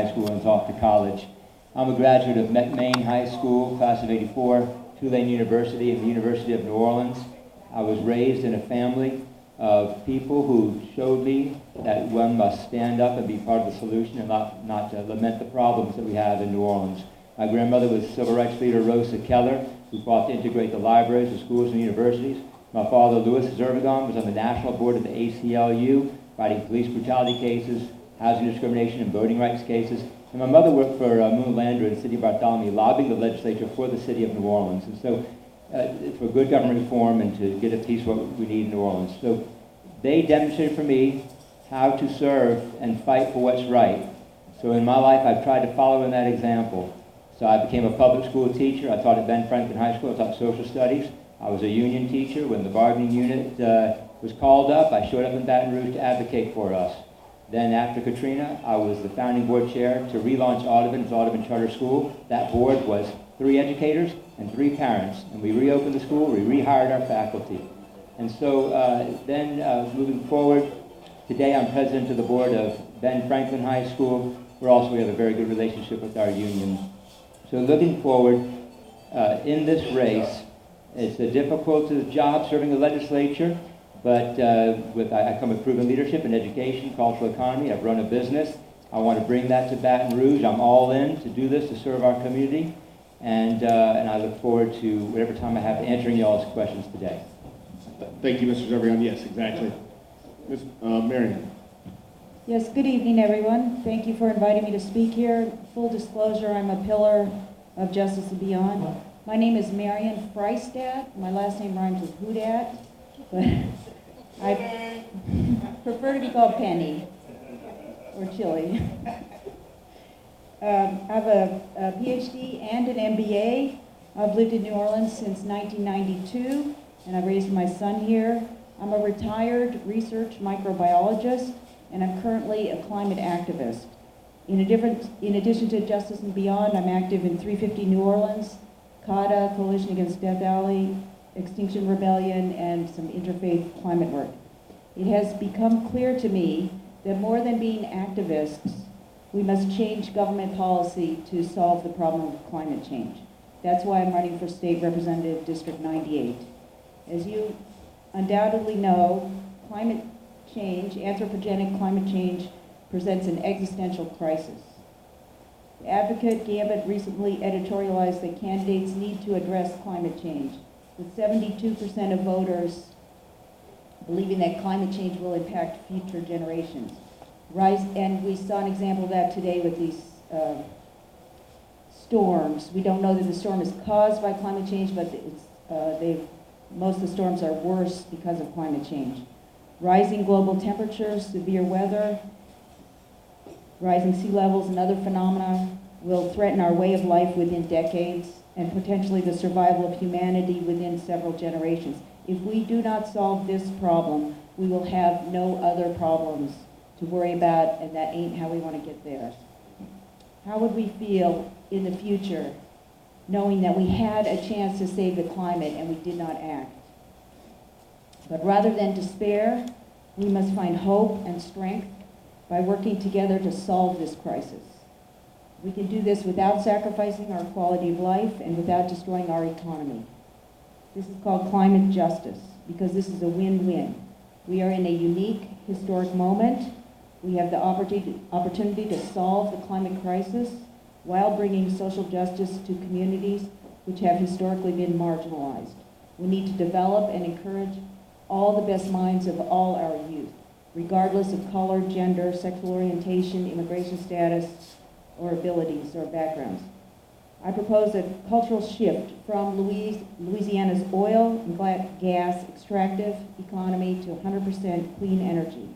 high school and was off to college. I'm a graduate of Maine High School, class of '84, Tulane University, and the University of New Orleans. I was raised in a family of people who showed me that one must stand up and be part of the solution and not lament the problems that we have in New Orleans. My grandmother was civil rights leader Rosa Keller, who fought to integrate the libraries, the schools, and universities. My father, Louis Zervigon, was on the national board of the ACLU, fighting police brutality cases, housing discrimination, and voting rights cases. And my mother worked for Moon Lander in the city of Bartholomew, lobbying the legislature for the city of New Orleans. And so for good government reform and to get a piece of what we need in New Orleans. So they demonstrated for me how to serve and fight for what's right. So in my life, I've tried to follow in that example. So I became a public school teacher. I taught at Ben Franklin High School. I taught social studies. I was a union teacher. When the bargaining unit was called up, I showed up in Baton Rouge to advocate for us. Then after Katrina, I was the founding board chair to relaunch Audubon as Audubon Charter School. That board was 3 educators and 3 parents. And we reopened the school, we rehired our faculty. And so then moving forward, today I'm president of the board of Ben Franklin High School, where also we have a very good relationship with our union. So looking forward, in this race, it's a difficult job serving the legislature, but I come with proven leadership in education, cultural economy. I've run a business. I want to bring that to Baton Rouge. I'm all in to do this, to serve our community, and I look forward to whatever time I have answering y'all's questions today. Thank you, Mr. Zervigon. Yes, exactly. Ms. Marion. Yes, good evening, everyone. Thank you for inviting me to speak here. Full disclosure, I'm a pillar of Justice and Beyond. My name is Marion Freistad. My last name rhymes with Houdat, but I prefer to be called Penny or Chili. I have a PhD and an MBA. I've lived in New Orleans since 1992, and I raised my son here. I'm a retired research microbiologist, and I'm currently a climate activist. In addition to Justice and Beyond, I'm active in 350 New Orleans, CADA, Coalition Against Death Valley, Extinction Rebellion, and some interfaith climate work. It has become clear to me that more than being activists, we must change government policy to solve the problem of climate change. That's why I'm running for State Representative District 98. As you undoubtedly know, climate change, anthropogenic climate change, presents an existential crisis. The Advocate Gambit recently editorialized that candidates need to address climate change, with 72% of voters believing that climate change will impact future generations. And we saw an example of that today with these storms. We don't know that the storm is caused by climate change, but most of the storms are worse because of climate change. Rising global temperatures, severe weather, rising sea levels, and other phenomena will threaten our way of life within decades and potentially the survival of humanity within several generations. If we do not solve this problem, we will have no other problems to worry about, and that ain't how we want to get there. How would we feel in the future knowing that we had a chance to save the climate and we did not act? But rather than despair, we must find hope and strength by working together to solve this crisis. We can do this without sacrificing our quality of life and without destroying our economy. This is called climate justice because this is a win-win. We are in a unique historic moment. We have the opportunity to solve the climate crisis while bringing social justice to communities which have historically been marginalized. We need to develop and encourage all the best minds of all our youth, regardless of color, gender, sexual orientation, immigration status, or abilities or backgrounds. I propose a cultural shift from Louisiana's oil and gas extractive economy to 100% clean energy.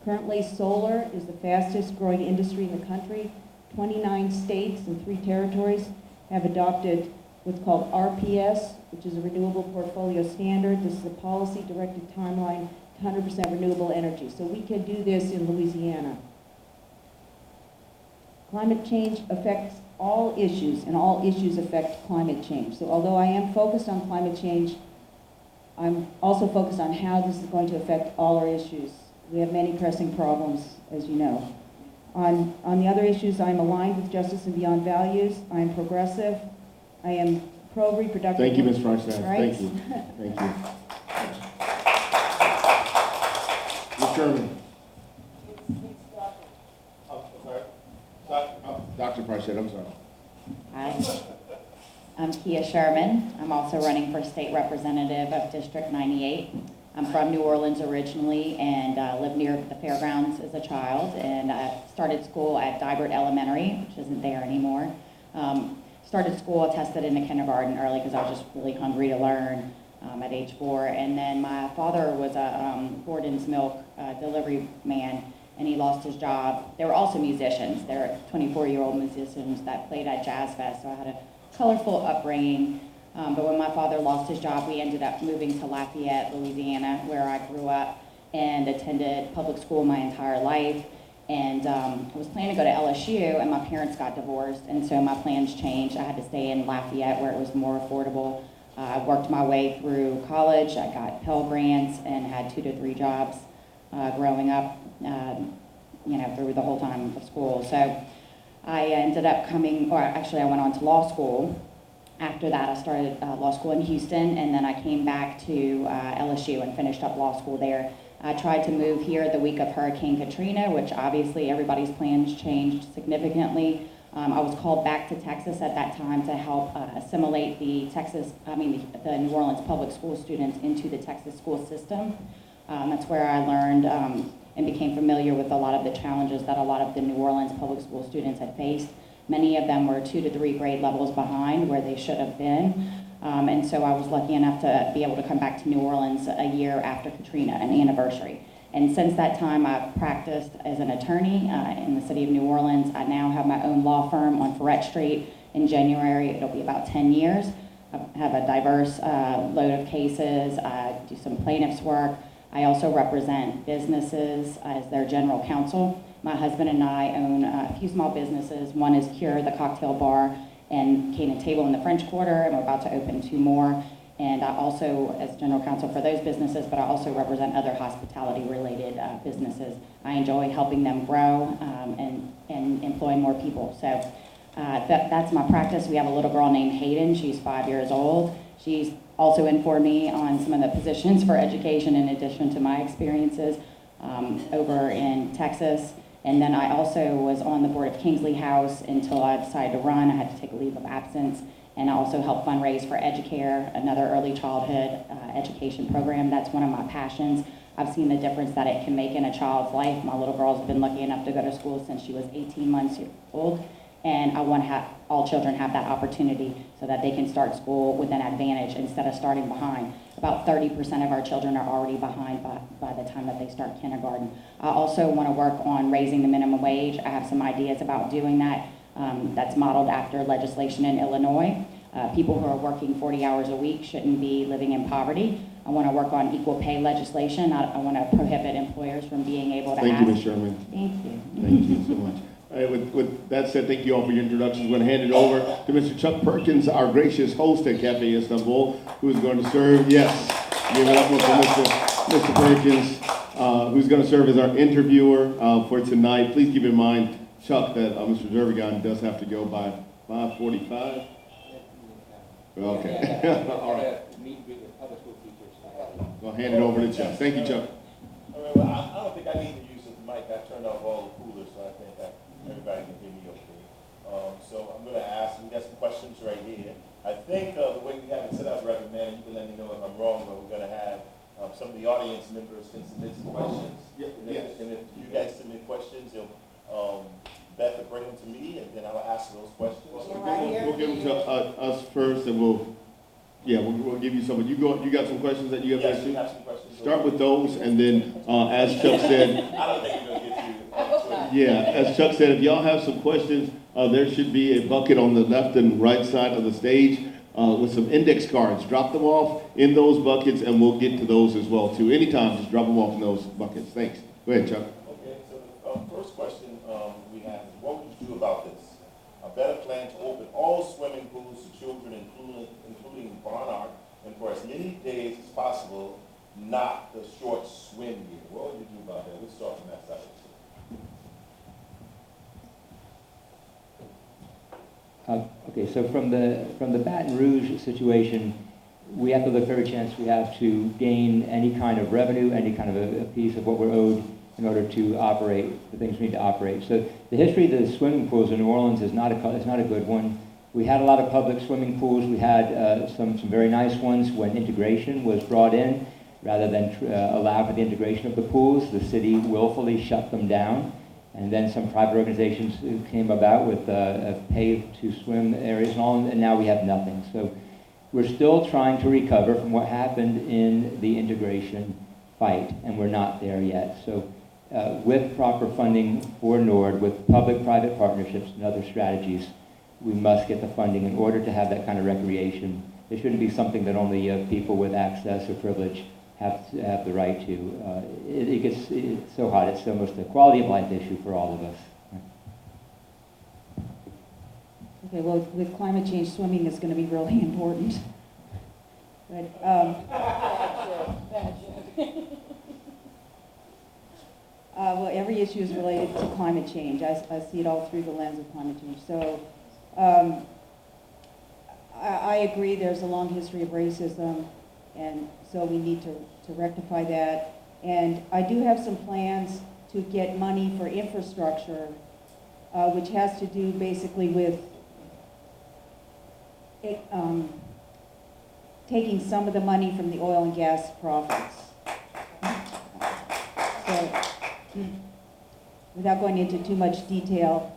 Currently, solar is the fastest growing industry in the country. 29 states and 3 territories have adopted what's called RPS, which is a renewable portfolio standard. This is a policy-directed timeline to 100% renewable energy. So we can do this in Louisiana. Climate change affects all issues, and all issues affect climate change. So although I am focused on climate change, I'm also focused on how this is going to affect all our issues. We have many pressing problems, as you know. On the other issues, I am aligned with Justice and Beyond values. I am progressive. I am pro-reproductive. Thank you, Ms. Fronstein. Rights. Thank you. Thank you. Ms. Sherman. Dr. Parshett, I'm sorry. Hi, I'm Kia Sherman. I'm also running for state representative of District 98. I'm from New Orleans originally and lived near the fairgrounds as a child, and I started school at Dybert Elementary, which isn't there anymore. Started school, tested into kindergarten early because I was just really hungry to learn at age 4. And then my father was a Gordon's Milk delivery man, and he lost his job. They were also musicians. They were 24-year-old musicians that played at Jazz Fest, so I had a colorful upbringing. But when my father lost his job, we ended up moving to Lafayette, Louisiana, where I grew up and attended public school my entire life. And I was planning to go to LSU, and my parents got divorced, and so my plans changed. I had to stay in Lafayette where it was more affordable. I worked my way through college. I got Pell Grants and had 2 to 3 jobs growing up, through the whole time of school. So I ended up I went on to law school. After that, I started law school in Houston, and then I came back to LSU and finished up law school there. I tried to move here the week of Hurricane Katrina, which obviously everybody's plans changed significantly. I was called back to Texas at that time to help assimilate the New Orleans public school students into the Texas school system. That's where I learned and became familiar with a lot of the challenges that a lot of the New Orleans public school students had faced. Many of them were 2 to 3 grade levels behind where they should have been. And so I was lucky enough to be able to come back to New Orleans a year after Katrina, an anniversary. And since that time, I've practiced as an attorney in the city of New Orleans. I now have my own law firm on Ferret Street. In January, it'll be about 10 years. I have a diverse load of cases. I do some plaintiff's work. I also represent businesses as their general counsel. My husband and I own a few small businesses. One is Cure, the cocktail bar, and Cane and Table in the French Quarter, and we're about to open 2 more. And I also, as general counsel for those businesses, but I also represent other hospitality-related businesses. I enjoy helping them grow and employ more people. So that's my practice. We have a little girl named Hayden. She's 5 years old. She's also informed me on some of the positions for education in addition to my experiences over in Texas. And then I also was on the board of Kingsley House until I decided to run. I had to take a leave of absence. And I also help fundraise for Educare, another early childhood education program. That's one of my passions. I've seen the difference that it can make in a child's life. My little girl's been lucky enough to go to school since she was 18 months old. And I want to have all children have that opportunity so that they can start school with an advantage instead of starting behind. About 30% of our children are already behind by the time that they start kindergarten. I also want to work on raising the minimum wage. I have some ideas about doing that. That's modeled after legislation in Illinois. People who are working 40 hours a week shouldn't be living in poverty. I want to work on equal pay legislation. I want to prohibit employers from being able to Thank ask. you, Ms. Sherman. Thank you. Thank you so much. All right, with that said, thank you all for your introductions. We're going to hand it over to Mr. Chuck Perkins, our gracious host at Cafe Istanbul, who is going to serve, yes, give it up for Mr. Perkins, who's going to serve as our interviewer for tonight. Please keep in mind, Chuck, that Mr. Zervigon does have to go by 5:45. Okay. All right. I'll hand it over to Chuck. Thank you, Chuck. All right, well, I don't think I need to use the mic. I turned off all the coolers, so I think that everybody can hear me okay. So I'm going to ask, we got some questions right here. I think the way we have it set up, Reverend Man, you can let me know if I'm wrong, but we're going to have some of the audience members can submit some questions. Yes. And if you guys submit questions, Beth will bring them to me, and then I'll ask those questions. We'll give them to us first, and we'll give you some. You got some questions that you have Yes, asked? we have some questions. Start with those, and then as Chuck said, I don't think we're going to get to as Chuck said, if y'all have some questions, there should be a bucket on the left and right side of the stage with some index cards. Drop them off in those buckets, and we'll get to those as well too. Anytime, just drop them off in those buckets. Thanks. Go ahead, Chuck. Okay, so the first question we have is, what would you do about this? A better plan to open all swimming pools to children, including Barnard, and for as many days as possible, not the short swim year. What would you do about that? Let's start from that side. Okay, so from the Baton Rouge situation, we have to look for every chance we have to gain any kind of revenue, any kind of a piece of what we're owed in order to operate the things we need to operate. So the history of the swimming pools in New Orleans is not a good one. We had a lot of public swimming pools. We had some very nice ones when integration was brought in. Rather than allow for the integration of the pools, the city willfully shut them down. And then some private organizations came about with pay-to-swim areas and all, and now we have nothing. So we're still trying to recover from what happened in the integration fight, and we're not there yet. So with proper funding for NORD, with public-private partnerships and other strategies, we must get the funding in order to have that kind of recreation. It shouldn't be something that only people with access or privilege have the right to. It's so hot. It's almost a quality of life issue for all of us. Okay, well, with climate change, swimming is going to be really important. But, well, every issue is related to climate change. I see it all through the lens of climate change. So I agree there's a long history of racism, and so we need to rectify that. And I do have some plans to get money for infrastructure, which has to do basically with taking some of the money from the oil and gas profits. So, without going into too much detail,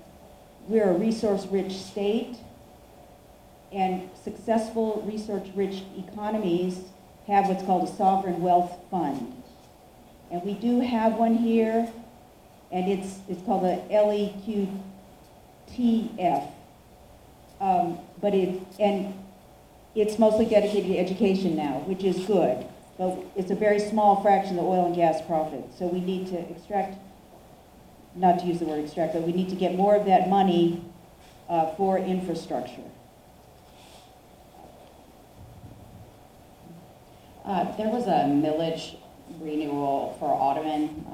we're a resource-rich state, and successful resource-rich economies have what's called a sovereign wealth fund. And we do have one here, and it's called the LEQTF. But it's mostly dedicated to education now, which is good. But it's a very small fraction of the oil and gas profit. So we need to extract, not to use the word extract, but we need to get more of that money for infrastructure. There was a millage renewal for Audubon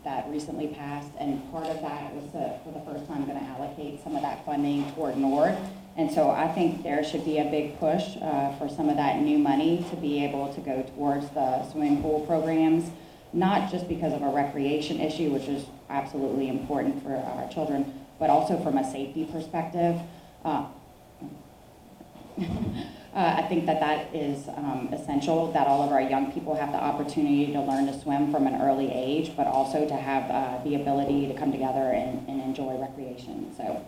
that recently passed, and part of that was for the first time going to allocate some of that funding toward NORD. And so I think there should be a big push for some of that new money to be able to go towards the swimming pool programs, not just because of a recreation issue, which is absolutely important for our children, but also from a safety perspective. I think that is essential, that all of our young people have the opportunity to learn to swim from an early age, but also to have the ability to come together and enjoy recreation. So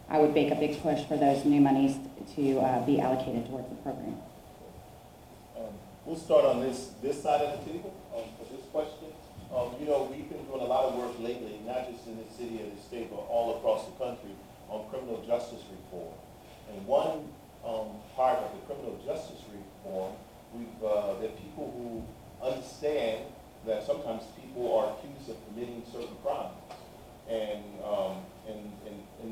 I would make a big push for those new monies to be allocated towards the program. We'll start on this side of the table for this question. We've been doing a lot of work lately, not just in the city or the state, but all across the country on criminal justice reform. And one part of the criminal justice reform, there are people who understand that sometimes people are accused of committing certain crimes. And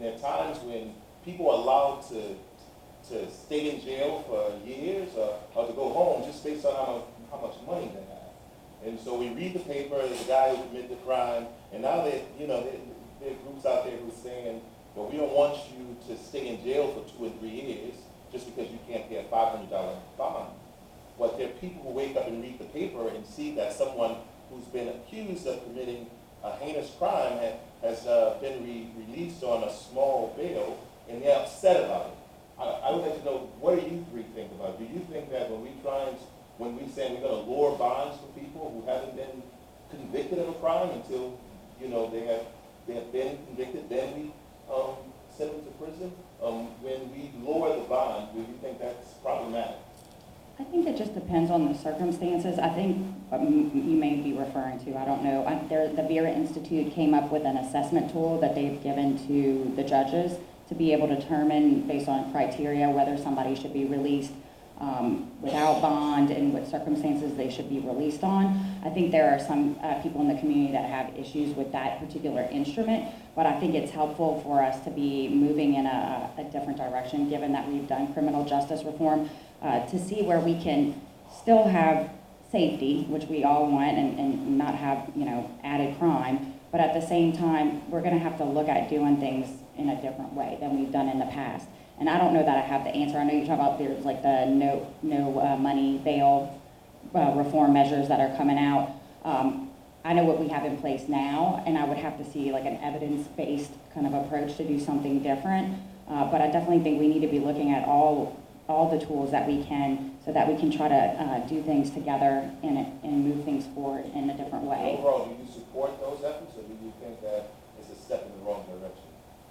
there are times when people are allowed to stay in jail for years or to go home just based on how much money they have. And so we read the paper, the guy who committed the crime, and now there are groups out there who are saying, well, we don't want you to stay in jail for 2 and 3 years just because you can't pay a $500 bond. But there are people who wake up and read the paper and see that someone who's been accused of committing a heinous crime has been released on a small bail, and they're upset about it. I would like to know, what do you three think about it? Do you think that when we say we're going to lower bonds for people who haven't been convicted of a crime until they have been convicted, then we send them to prison? When we lower the bond, do you think that's problematic? I think it just depends on the circumstances. I think you may be referring to, I don't know, the Vera Institute came up with an assessment tool that they've given to the judges to be able to determine, based on criteria, whether somebody should be released without bond and what circumstances they should be released on. I think there are some people in the community that have issues with that particular instrument, but I think it's helpful for us to be moving in a different direction, given that we've done criminal justice reform, to see where we can still have safety, which we all want, and not have added crime, but at the same time, we're going to have to look at doing things in a different way than we've done in the past. And I don't know that I have the answer. I know you're talking about there's like the no money bail reform measures that are coming out. I know what we have in place now, and I would have to see like an evidence-based kind of approach to do something different. But I definitely think we need to be looking at all the tools that we can, so that we can try to do things together and move things forward in a different way. Overall, do you support those efforts, or do you think that it's a step in the wrong direction?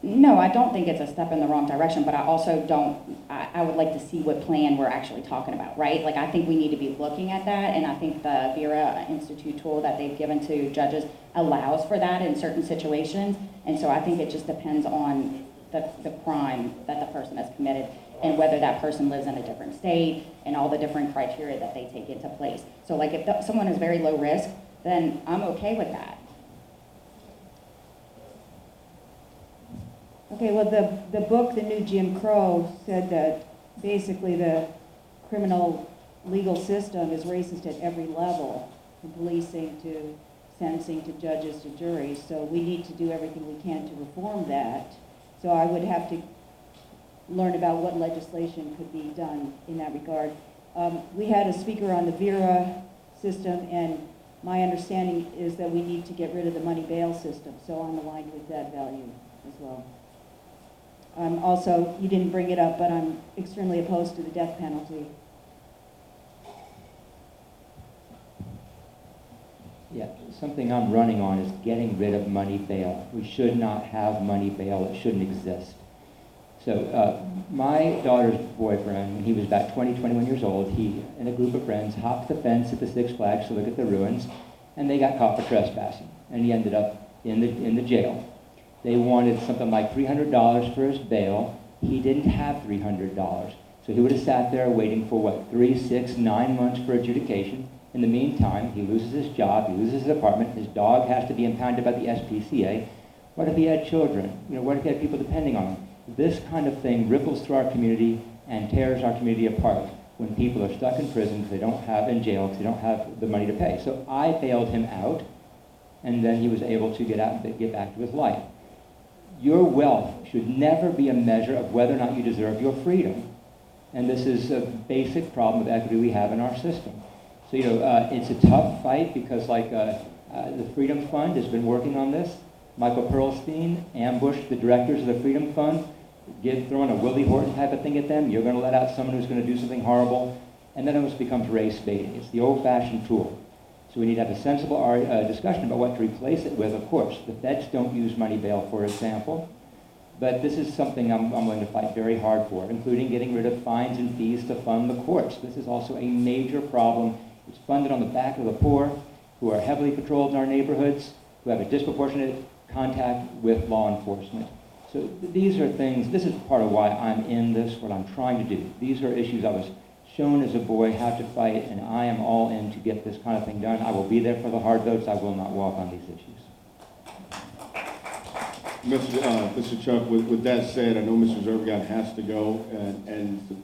No, I don't think it's a step in the wrong direction, but I also don't, I would like to see what plan we're actually talking about, right? Like, I think we need to be looking at that, and I think the Vera Institute tool that they've given to judges allows for that in certain situations. And so I think it just depends on the crime that the person has committed and whether that person lives in a different state and all the different criteria that they take into place. So like if someone is very low risk, then I'm okay with that. Okay, well, the book, The New Jim Crow, said that basically the criminal legal system is racist at every level, from policing to sentencing to judges to juries. So we need to do everything we can to reform that. So I would have to learn about what legislation could be done in that regard. We had a speaker on the Vera system, and my understanding is that we need to get rid of the money bail system. So I'm aligned with that value as well. Also, you didn't bring it up, but I'm extremely opposed to the death penalty. Yeah, something I'm running on is getting rid of money bail. We should not have money bail. It shouldn't exist. So my daughter's boyfriend, when he was about 20, 21 years old, he and a group of friends hopped the fence at the Six Flags to look at the ruins, and they got caught for trespassing, and he ended up in the jail. They wanted something like $300 for his bail. He didn't have $300. So he would have sat there waiting for, what, 3, 6, 9 months for adjudication. In the meantime, he loses his job, he loses his apartment, his dog has to be impounded by the SPCA. What if he had children? You know, what if he had people depending on him? This kind of thing ripples through our community and tears our community apart when people are stuck in prison because they don't have, in jail because they don't have the money to pay. So I bailed him out, and then he was able to get out and get back to his life. Your wealth should never be a measure of whether or not you deserve your freedom. And this is a basic problem of equity we have in our system. So, you know, it's a tough fight because, like, the Freedom Fund has been working on this. Michael Perlstein ambushed the directors of the Freedom Fund, throwing a Willie Horton type of thing at them. You're going to let out someone who's going to do something horrible. And then it almost becomes race baiting. It's the old-fashioned tool. So we need to have a sensible discussion about what to replace it with. Of course, the feds don't use money bail, for example. But this is something I'm willing to fight very hard for, including getting rid of fines and fees to fund the courts. This is also a major problem. It's funded on the back of the poor, who are heavily patrolled in our neighborhoods, who have a disproportionate contact with law enforcement. So these are things, this is part of why I'm in this, what I'm trying to do. These are issues I was shown as a boy how to fight, and I am all in to get this kind of thing done. I will be there for the hard votes. I will not walk on these issues. Mr. Chuck, with that said, I know Mr. Zervigon has to go, and so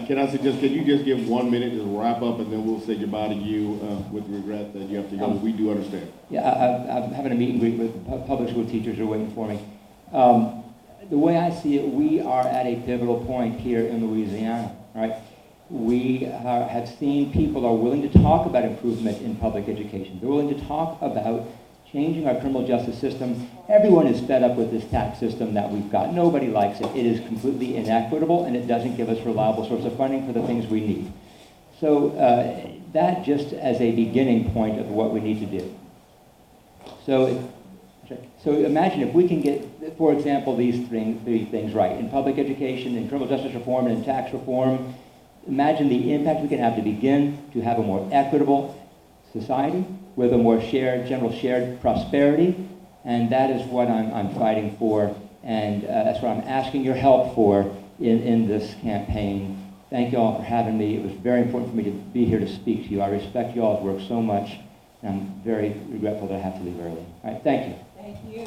can I suggest, can you just give 1 minute to wrap up, and then we'll say goodbye to you with regret that you have to go. We do understand. Yeah, I'm having a meet and greet with public school teachers who are waiting for me. The way I see it, we are at a pivotal point here in Louisiana, right? We have seen people are willing to talk about improvement in public education. They're willing to talk about changing our criminal justice system. Everyone is fed up with this tax system that we've got. Nobody likes it. It is completely inequitable, and it doesn't give us reliable source of funding for the things we need. So that just as a beginning point of what we need to do. So imagine if we can get, for example, these three things right. In public education, in criminal justice reform, and in tax reform, imagine the impact we can have to begin to have a more equitable society with a more general shared prosperity, and that is what I'm fighting for, and that's what I'm asking your help for in this campaign. Thank you all for having me. It was very important for me to be here to speak to you. I respect you all's work so much, and I'm very regretful that I have to leave early. All right, thank you. Thank you.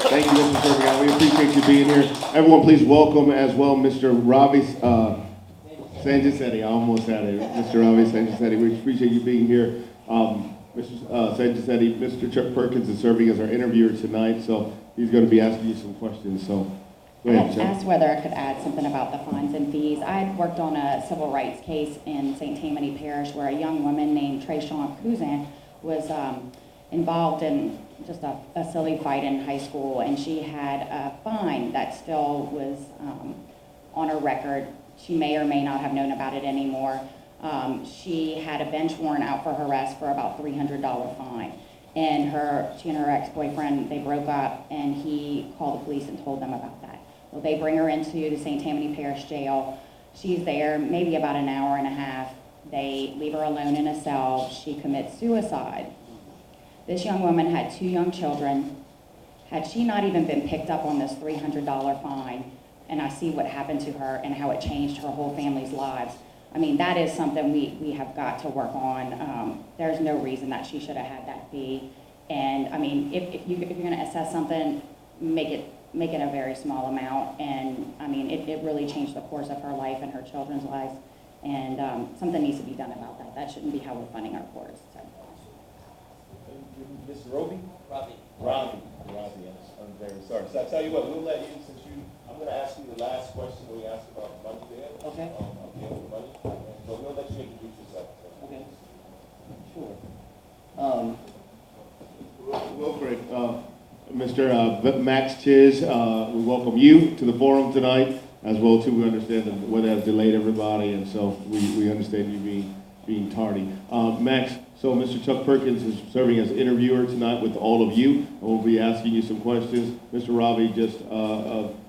Thank you, Mr. Zervigon. We appreciate you being here. Everyone, please welcome as well Mr. Ravi Sangicetti. I almost had it. Mr. Ravi Sangicetti. We appreciate you being here. Mr. Sangicetti, Mr. Chuck Perkins is serving as our interviewer tonight, so he's going to be asking you some questions. So Go I ahead, had Chuck. asked whether I could add something about the fines and fees. I had worked on a civil rights case in St. Tammany Parish where a young woman named Trayshawn Kuzan was involved in just a silly fight in high school, and she had a fine that still was on her record. She may or may not have known about it anymore. She had a bench warrant out for her arrest for about $300 fine. And she and her ex-boyfriend, they broke up, and he called the police and told them about that. Well, they bring her into the St. Tammany Parish Jail. She's there maybe about an hour and a half. They leave her alone in a cell. She commits suicide. This young woman had 2 young children. Had she not even been picked up on this $300 fine, and I see what happened to her and how it changed her whole family's lives, I mean, that is something we have got to work on. There's no reason that she should have had that fee. And I mean, if you're going to assess something, make it a very small amount. And I mean, it really changed the course of her life and her children's lives. And something needs to be done about that. That shouldn't be how we're funding our courts. So. Mr. Roby? Robbie, yes, I'm very sorry. So I tell you what, we'll let you, I'm gonna ask you the last question we asked about money there. Okay. Of the other money, but we'll let you introduce yourself. Okay. Sure. Real quick, Mr. Max Chiz, we welcome you to the forum tonight as well too. We understand that the weather has delayed everybody, and so we understand you being tardy. Max, so Mr. Chuck Perkins is serving as interviewer tonight with all of you, and we'll be asking you some questions. Mr. Robbie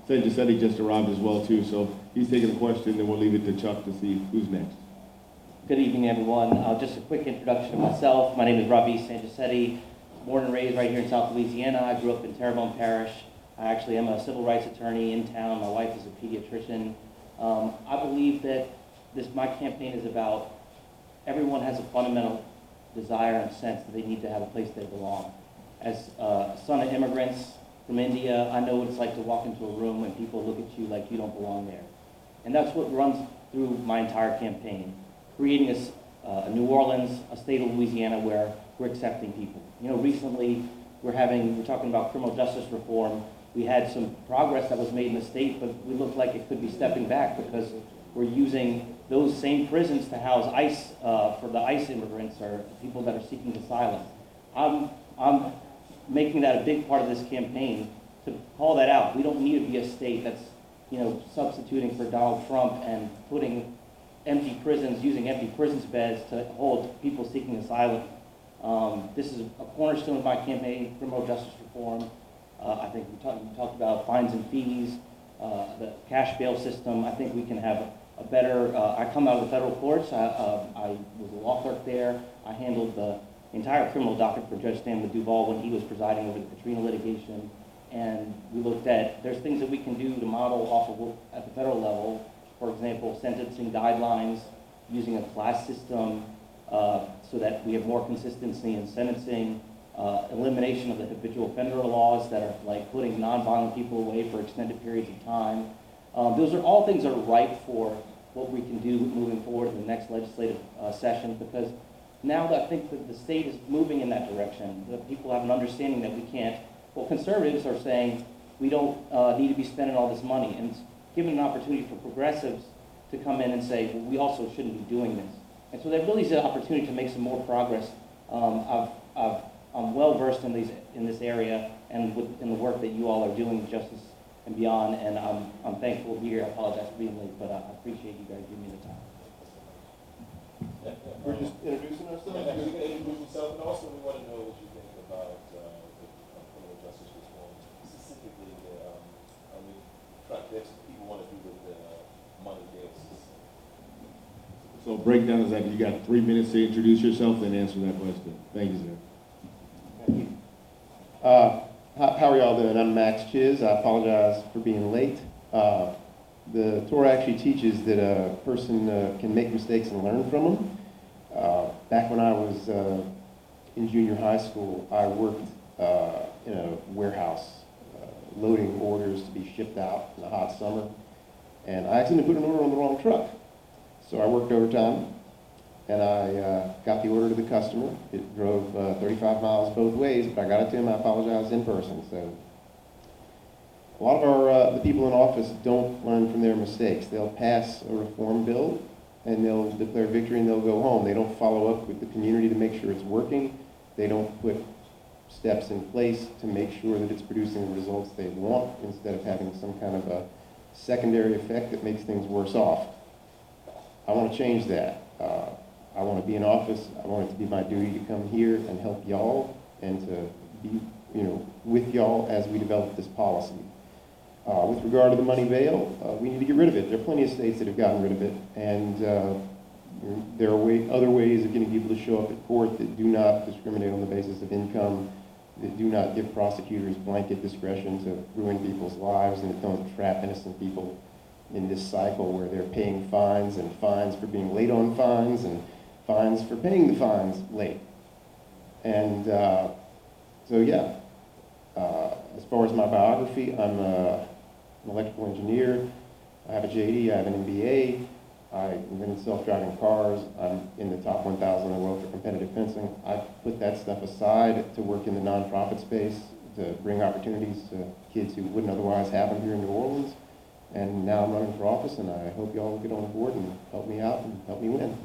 Sanjasetti just arrived as well too, so he's taking a question, and we'll leave it to Chuck to see who's next. Good evening, everyone. Just a quick introduction of myself. My name is Ravi Sanjasetti, born and raised right here in South Louisiana. I grew up in Terrebonne Parish. I actually am a civil rights attorney in town. My wife is a pediatrician. I believe that my campaign is about everyone has a fundamental desire and sense that they need to have a place they belong. As a son of immigrants from India, I know what it's like to walk into a room and people look at you like you don't belong there. And that's what runs through my entire campaign, creating a New Orleans, a state of Louisiana where we're accepting people. You know, recently we're talking about criminal justice reform. We had some progress that was made in the state, but we look like it could be stepping back because we're using those same prisons to house ICE, for the ICE immigrants or people that are seeking asylum. I'm making that a big part of this campaign to call that out. We don't need to be a state that's, you know, substituting for Donald Trump and putting using empty prisons beds to hold people seeking asylum. This is a cornerstone of my campaign, criminal justice reform. I think we talked about fines and fees, the cash bail system. I think we can have a better, I come out of the federal courts. I was a law clerk there. I handled the entire criminal docket for Judge Stanley Duval when he was presiding over the Katrina litigation. And we looked at, there's things that we can do to model off of at the federal level. For example, sentencing guidelines, using a class system so that we have more consistency in sentencing, elimination of the habitual offender laws that are like putting nonviolent people away for extended periods of time. Those are all things that are ripe for what we can do moving forward in the next legislative session, because now that I think that the state is moving in that direction, that people have an understanding that we can't, well, conservatives are saying we don't need to be spending all this money, and it's giving an opportunity for progressives to come in and say, well, we also shouldn't be doing this. And so there really is an opportunity to make some more progress. I'm well versed in this area and in the work that you all are doing with Justice and Beyond, and I'm thankful to be here. I apologize for being late, but I appreciate you guys giving me the time. We're just introducing ourselves. Yeah, you can introduce yourself, and also we want to know what you think about the criminal justice reform, specifically that people want to do with the money bail system. So breakdown is that you got 3 minutes to introduce yourself and answer that question. Thank you, sir. Thank you. How are y'all doing? I'm Max Chiz. I apologize for being late. The Torah actually teaches that a person can make mistakes and learn from them. Back when I was in junior high school, I worked in a warehouse loading orders to be shipped out in the hot summer. And I accidentally put an order on the wrong truck. So I worked overtime, and I got the order to the customer. It drove 35 miles both ways, but I got it to him. I apologized in person. So A lot of the people in office don't learn from their mistakes. They'll pass a reform bill and they'll declare victory and they'll go home. They don't follow up with the community to make sure it's working. They don't put steps in place to make sure that it's producing the results they want, instead of having some kind of a secondary effect that makes things worse off. I want to change that. I want to be in office. I want it to be my duty to come here and help y'all and to be, with y'all as we develop this policy. With regard to the money bail, we need to get rid of it. There are plenty of states that have gotten rid of it, and there are other ways of getting people to show up at court that do not discriminate on the basis of income, that do not give prosecutors blanket discretion to ruin people's lives, and that don't trap innocent people in this cycle where they're paying fines and fines for being late on fines and fines for paying the fines late. And so yeah, as far as my biography, I'm an electrical engineer. I have a JD, I have an MBA. I invented self-driving cars. I'm in the top 1,000 in the world for competitive fencing. I put that stuff aside to work in the nonprofit space, to bring opportunities to kids who wouldn't otherwise have them here in New Orleans. And now I'm running for office, and I hope y'all will get on board and help me out and help me win.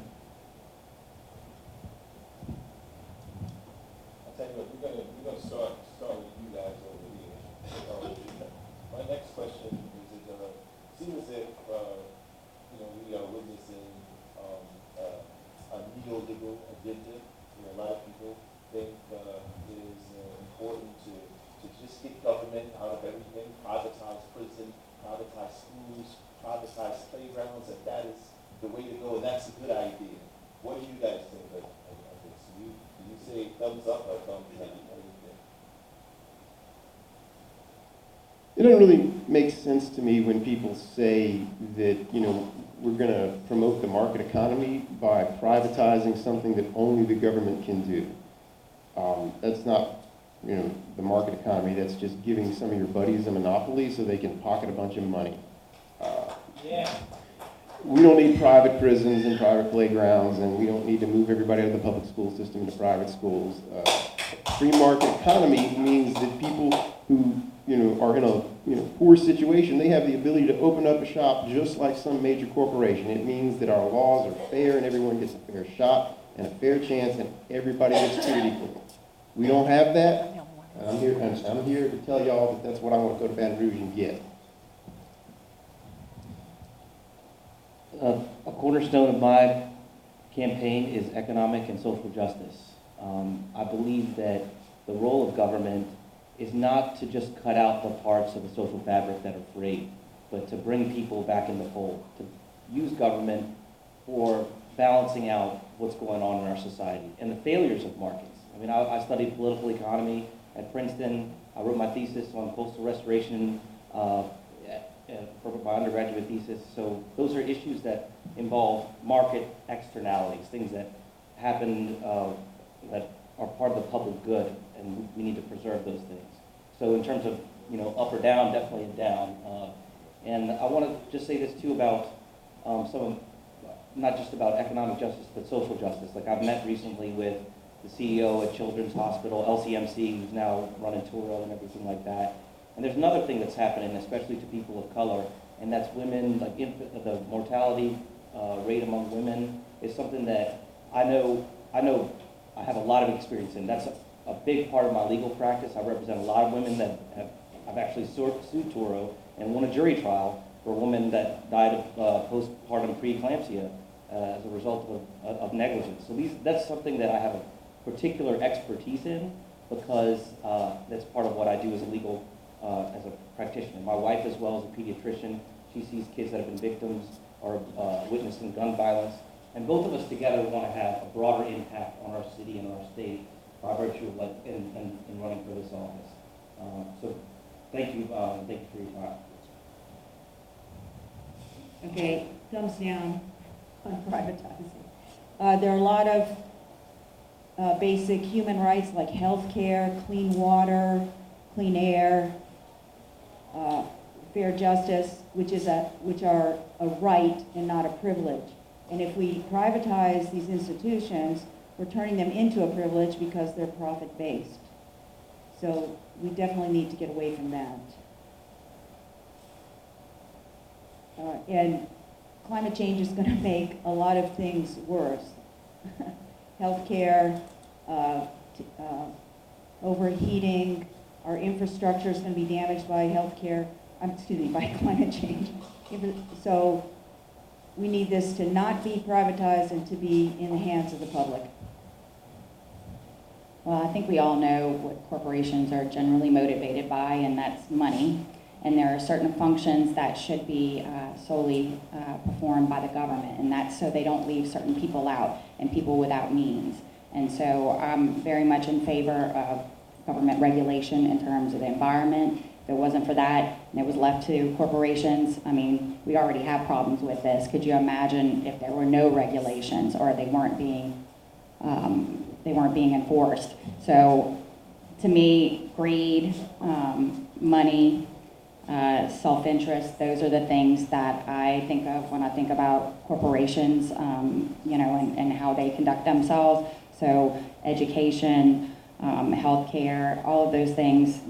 I'll tell you what, we're gonna start with you guys over here. My next question is, it seems as if, we are witnessing a neoliberal agenda. A lot of people think it is important to just get government out of everything, privatize prisons, privatize schools, privatize playgrounds, that is the way to go, and that's a good idea. What do you guys think of this? Do you say thumbs up or thumbs down? What do you think? It doesn't really make sense to me when people say that, we're going to promote the market economy by privatizing something that only the government can do. That's not, the market economy. That's just giving some of your buddies a monopoly so they can pocket a bunch of money. We don't need private prisons and private playgrounds, and we don't need to move everybody out of the public school system into private schools. Free market economy means that people who are in a poor situation, they have the ability to open up a shop just like some major corporation. It means that our laws are fair and everyone gets a fair shot and a fair chance and everybody gets treated equally. We don't have that. And I'm here to tell y'all that that's what I want to go to Baton Rouge and get. A cornerstone of my campaign is economic and social justice. I believe that the role of government is not to just cut out the parts of the social fabric that are free, but to bring people back in the fold, to use government for balancing out what's going on in our society and the failures of markets. I mean, I studied political economy at Princeton. I wrote my thesis on coastal restoration for my undergraduate thesis. So those are issues that involve market externalities, things that happen that are part of the public good, and we need to preserve those things. So in terms of up or down, definitely a down. And I want to just say this too about not just about economic justice, but social justice. Like I've met recently with the CEO at Children's Hospital, LCMC, who's now running Toro and everything like that. And there's another thing that's happening, especially to people of color, and that's women, like the mortality rate among women is something that I know I have a lot of experience in. That's a big part of my legal practice. I represent a lot of women that I've actually sued Toro and won a jury trial for a woman that died of postpartum preeclampsia as a result of negligence. So that's something that I have a particular expertise in, because that's part of what I do as a legal, as a practitioner. My wife, as well as a pediatrician, she sees kids that have been victims or witnessing gun violence. And both of us together want to have a broader impact on our city and our state by virtue of in running for this office. So thank you for your time. Okay, thumbs down on privatizing. There are a lot of basic human rights like health care, clean water, clean air, fair justice, which are a right and not a privilege. And if we privatize these institutions, we're turning them into a privilege because they're profit-based. So we definitely need to get away from that. And climate change is going to make a lot of things worse. Healthcare, overheating, our infrastructure is going to be damaged by by climate change. So we need this to not be privatized and to be in the hands of the public. Well, I think we all know what corporations are generally motivated by, and that's money. And there are certain functions that should be solely performed by the government, and that's so they don't leave certain people out and people without means. And so I'm very much in favor of government regulation in terms of the environment. If it wasn't for that and it was left to corporations, I mean, we already have problems with this. Could you imagine if there were no regulations or they weren't being enforced? So to me, greed, money, self-interest, those are the things that I think of when I think about corporations, and how they conduct themselves. So education, healthcare, all of those things,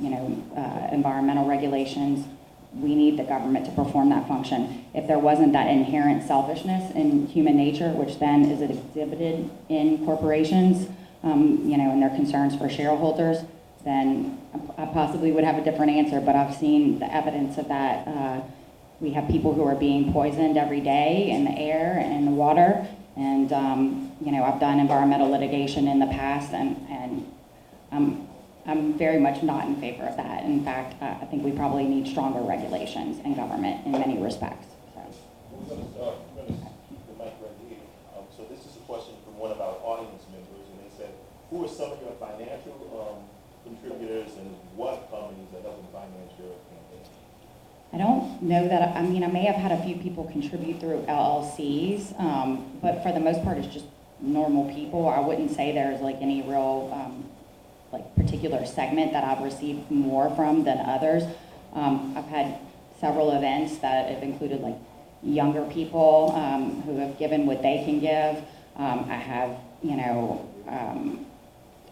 environmental regulations, we need the government to perform that function. If there wasn't that inherent selfishness in human nature, which then is exhibited in corporations, and their concerns for shareholders, then I possibly would have a different answer, but I've seen the evidence of that. We have people who are being poisoned every day in the air and in the water, and I've done environmental litigation in the past, and I'm very much not in favor of that. In fact, I think we probably need stronger regulations in government in many respects. So. I'm going to keep the mic right here. So this is a question from one of our audience members, and they said, who are some of your financial contributors and what companies are helping finance your campaign? I don't know that, I may have had a few people contribute through LLCs, but for the most part, it's just normal people. I wouldn't say there's like any real particular segment that I've received more from than others. I've had several events that have included like younger people who have given what they can give. I have,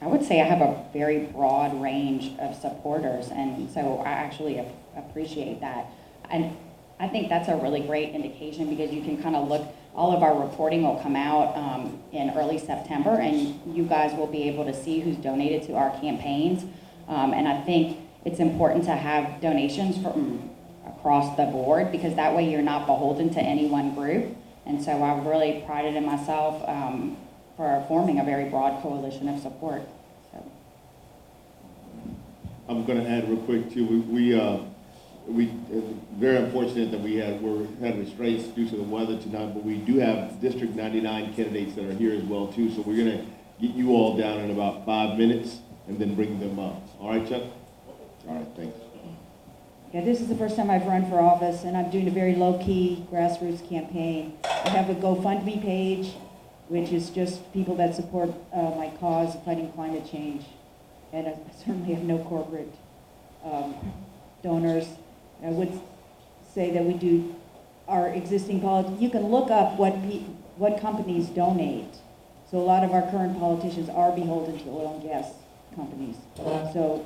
I would say I have a very broad range of supporters, and so I actually appreciate that. And I think that's a really great indication because you can kind of look, all of our reporting will come out in early September, and you guys will be able to see who's donated to our campaigns. And I think it's important to have donations from across the board because that way you're not beholden to any one group. And so I've really prided in myself for forming a very broad coalition of support. So. I'm going to add real quick too. We very unfortunate that we had restraints due to the weather tonight, but we do have District 99 candidates that are here as well too. So we're going to get you all down in about 5 minutes and then bring them up. All right, Chuck? All right, thanks. Yeah, this is the first time I've run for office, and I'm doing a very low-key grassroots campaign. I have a GoFundMe page, which is just people that support my cause of fighting climate change. And I certainly have no corporate donors. I would say that we do our existing policy. You can look up what companies donate. So a lot of our current politicians are beholden to oil and gas companies. So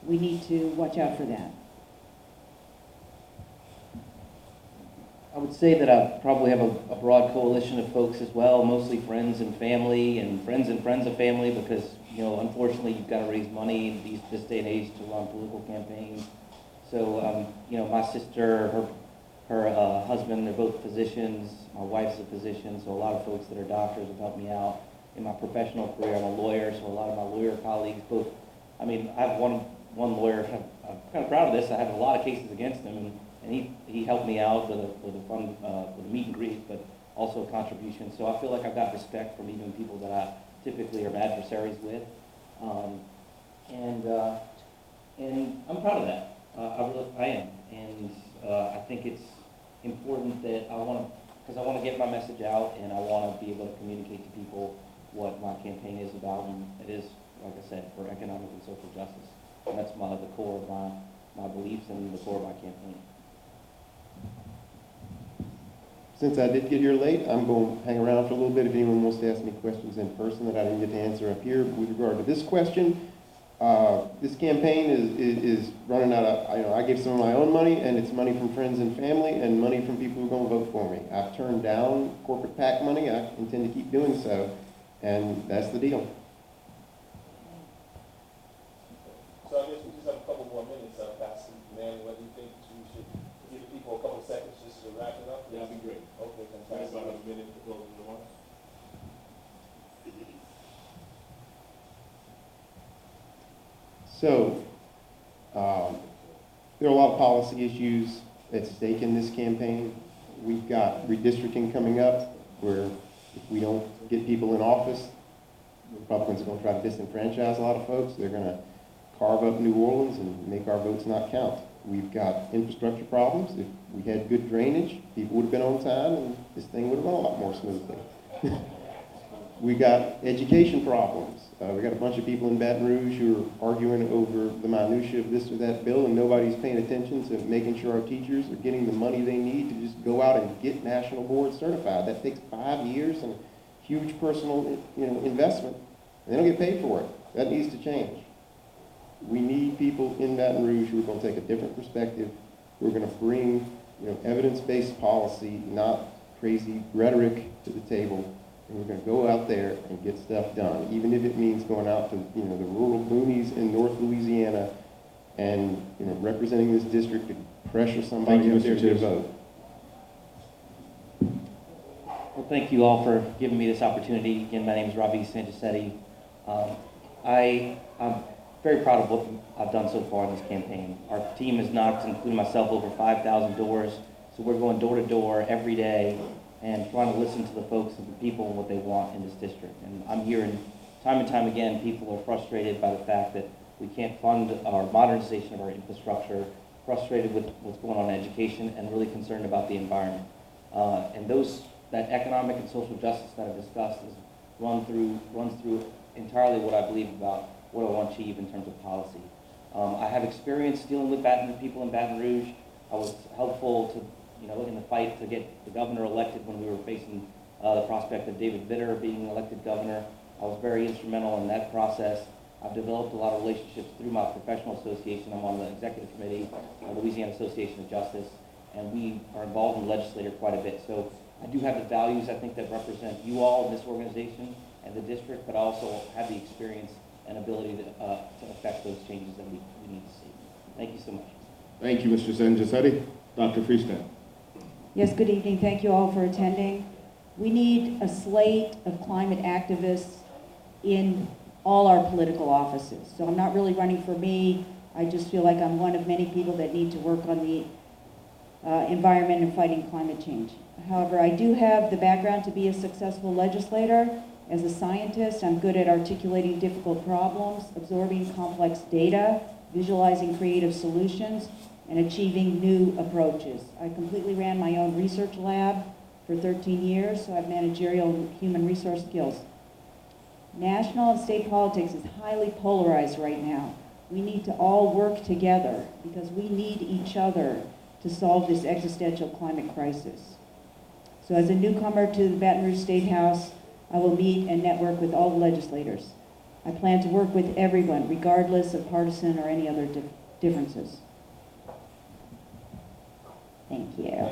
we need to watch out for that. I would say that I probably have a broad coalition of folks as well, mostly friends and family and friends of family because, unfortunately you've got to raise money in this day and age to run political campaigns. So, my sister, her husband, they're both physicians. My wife's a physician, so a lot of folks that are doctors have helped me out. In my professional career, I'm a lawyer, so a lot of my lawyer colleagues, I have one lawyer, I'm kind of proud of this, I have a lot of cases against him, and he helped me out with a meet and greet, but also a contribution. So I feel like I've got respect from even people that I typically are adversaries with. And I'm proud of that. I am. And I think it's important that because I want to get my message out and I want to be able to communicate to people what my campaign is about. And it is, like I said, for economic and social justice. And that's the core of my beliefs and the core of my campaign. Since I did get here late, I'm going to hang around for a little bit if anyone wants to ask me questions in person that I didn't get to answer up here. With regard to this question, This campaign is running out of, I gave some of my own money, and it's money from friends and family, and money from people who are going to vote for me. I've turned down corporate PAC money. I intend to keep doing so, and that's the deal. So I guess we just have a couple more minutes, Pastor Manning. What do you think we should give people a couple seconds just to wrap it up? Yeah, that'd be great. Okay, That's fantastic. about a minute to close the remarks. So, there are a lot of policy issues at stake in this campaign. We've got redistricting coming up, where if we don't get people in office, Republicans are going to try to disenfranchise a lot of folks. They're going to carve up New Orleans and make our votes not count. We've got infrastructure problems. If we had good drainage, people would have been on time, and this thing would have run a lot more smoothly. We got education problems. We got a bunch of people in Baton Rouge who are arguing over the minutia of this or that bill, and nobody's paying attention to making sure our teachers are getting the money they need to just go out and get national board certified. That takes 5 years and huge personal, investment, and they don't get paid for it. That needs to change. We need people in Baton Rouge who are going to take a different perspective, who are going to bring, evidence-based policy, not crazy rhetoric to the table. And we're going to go out there and get stuff done, even if it means going out to, the rural boonies in North Louisiana and, representing this district to pressure somebody Thank you, up there Mr. to Tibbs. vote. Well, thank you all for giving me this opportunity. Again, my name is Ravi Sanchisetti. I'm very proud of what I've done so far in this campaign. Our team has knocked, including myself, over 5,000 doors. So we're going door to door every day and trying to listen to the folks and the people and what they want in this district. And I'm hearing time and time again, people are frustrated by the fact that we can't fund our modernization of our infrastructure, frustrated with what's going on in education, and really concerned about the environment. That economic and social justice that I've discussed runs through entirely what I believe about what I want to achieve in terms of policy. I have experience dealing with people in Baton Rouge. I was helpful to, in the fight to get the governor elected when we were facing the prospect of David Vitter being elected governor. I was very instrumental in that process. I've developed a lot of relationships through my professional association. I'm on the executive committee of the Louisiana Association of Justice, and we are involved in the legislature quite a bit. So I do have the values, I think, that represent you all in this organization and the district, but I also have the experience and ability to affect those changes that we need to see. Thank you so much. Thank you, Mr. Sanchisetti. Dr. Freestone. Yes, good evening. Thank you all for attending. We need a slate of climate activists in all our political offices. So I'm not really running for me. I just feel like I'm one of many people that need to work on the environment and fighting climate change. However, I do have the background to be a successful legislator. As a scientist, I'm good at articulating difficult problems, absorbing complex data, visualizing creative solutions, and achieving new approaches. I completely ran my own research lab for 13 years, so I have managerial and human resource skills. National and state politics is highly polarized right now. We need to all work together because we need each other to solve this existential climate crisis. So as a newcomer to the Baton Rouge State House, I will meet and network with all the legislators. I plan to work with everyone, regardless of partisan or any other differences. Thank you.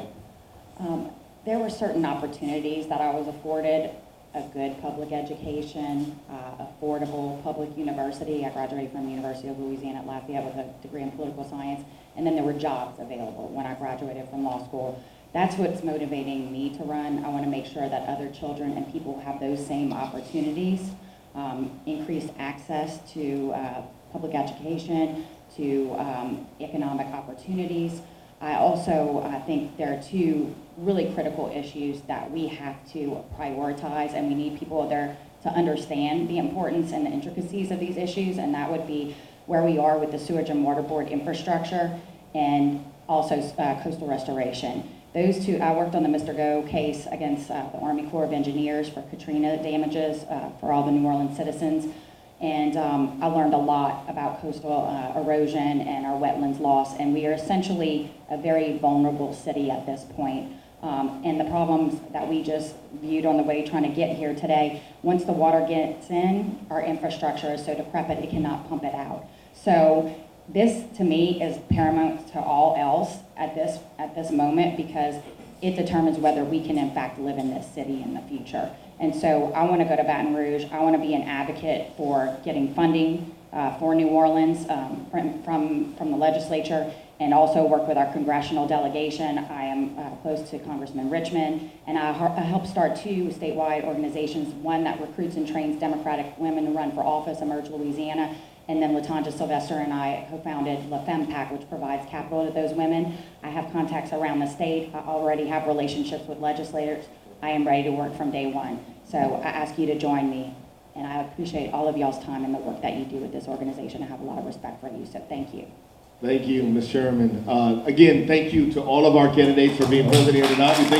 There were certain opportunities that I was afforded: a good public education, affordable public university. I graduated from the University of Louisiana at Lafayette with a degree in political science, and then there were jobs available when I graduated from law school. That's what's motivating me to run. I want to make sure that other children and people have those same opportunities, increased access to public education, to economic opportunities. I also think there are two really critical issues that we have to prioritize, and we need people there to understand the importance and the intricacies of these issues, and that would be where we are with the sewage and water board infrastructure and also coastal restoration. Those two, I worked on the Mr. Go case against the Army Corps of Engineers for Katrina damages for all the New Orleans citizens. And I learned a lot about coastal erosion and our wetlands loss. And we are essentially a very vulnerable city at this point. and the problems that we just viewed on the way trying to get here today. Once the water gets in, our infrastructure is so decrepit it cannot pump it out. So this, to me, is paramount to all else at this moment, because it determines whether we can in fact live in this city in the future. And so I want to go to Baton Rouge. I want to be an advocate for getting funding for New Orleans from the legislature, and also work with our congressional delegation. I am close to Congressman Richmond, and I help start 2 statewide organizations, one that recruits and trains Democratic women to run for office, Emerge Louisiana, and then Latanja Sylvester and I co-founded La Femme PAC, which provides capital to those women. I have contacts around the state. I already have relationships with legislators. I am ready to work from day one. So I ask you to join me, and I appreciate all of y'all's time and the work that you do with this organization. I have a lot of respect for you, so thank you. Thank you, Ms. Sherman. Again, thank you to all of our candidates for being present here tonight. We thank